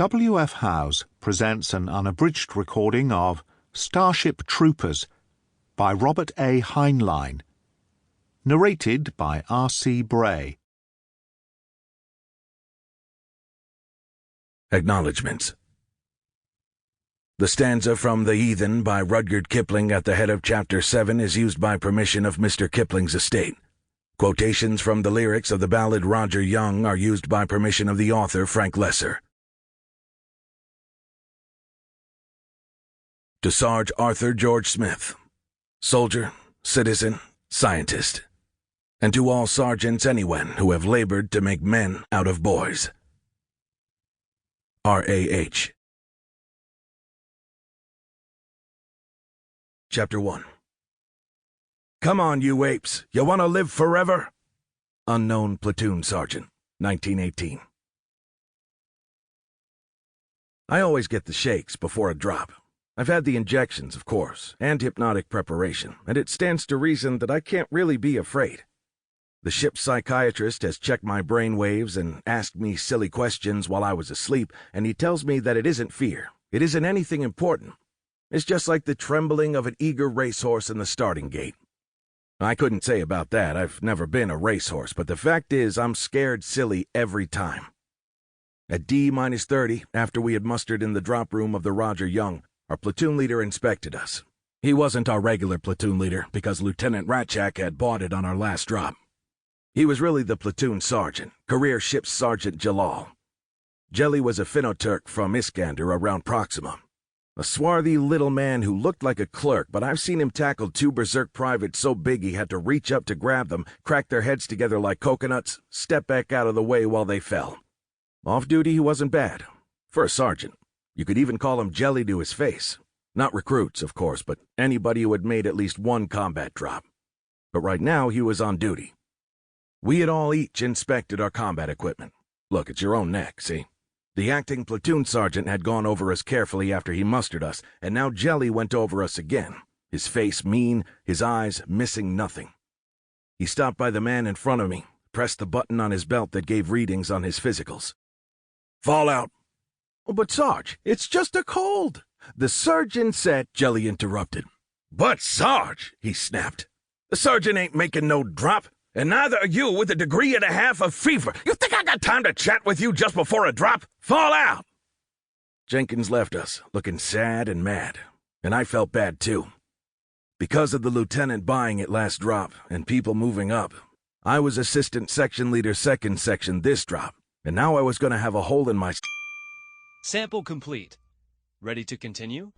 W.F. Howes presents an unabridged recording of Starship Troopers by Robert A. Heinlein, narrated by R.C. Bray. Acknowledgements. The stanza from The Heathen by Rudyard Kipling at the head of Chapter 7 is used by permission of Mr. Kipling's estate. Quotations from the lyrics of the ballad Roger Young are used by permission of the author Frank Lesser. To Sarge Arthur George Smith, soldier, citizen, scientist, and to all sergeants anywhen who have labored to make men out of boys. R.A.H. Chapter 1. Come on, you apes, you want to live forever? Unknown Platoon Sergeant, 1918. I always get the shakes before a drop. I've had the injections, of course, and hypnotic preparation, and it stands to reason that I can't really be afraid. The ship's psychiatrist has checked my brain waves and asked me silly questions while I was asleep, and he tells me that it isn't fear. It isn't anything important. It's just like the trembling of an eager racehorse in the starting gate. I couldn't say about that. I've never been a racehorse, but the fact is I'm scared silly every time. At D-30, after we had mustered in the drop room of the Roger Young, our platoon leader inspected us. He wasn't our regular platoon leader because Lieutenant Ratchak had bought it on our last drop. He was really the platoon sergeant, career ship's Sergeant Jalal. Jelly was a Finno-Turk from Iskander around Proxima. A swarthy little man who looked like a clerk, but I've seen him tackle two berserk privates so big he had to reach up to grab them, crack their heads together like coconuts, step back out of the way while they fell. Off duty he wasn't bad. For a sergeant. You could even call him Jelly to his face. Not recruits, of course, but anybody who had made at least one combat drop. But right now he was on duty. We had all each inspected our combat equipment. Look, it's your own neck, see? The acting platoon sergeant had gone over us carefully after he mustered us, and now Jelly went over us again, his face mean, his eyes missing nothing. He stopped by the man in front of me, pressed the button on his belt that gave readings on his physicals. Fallout. Oh, but Sarge, it's just a cold. The surgeon said, Jelly interrupted. But Sarge, he snapped, the surgeon ain't making no drop. And neither are you with a degree and a half of fever. You think I got time to chat with you just before a drop? Fall out! Jenkins left us, looking sad and mad, and I felt bad too. Because of the lieutenant buying it last drop and people moving up, I was assistant section leader second section this drop, and now I was going to have a hole in my... Sample complete. Ready to continue?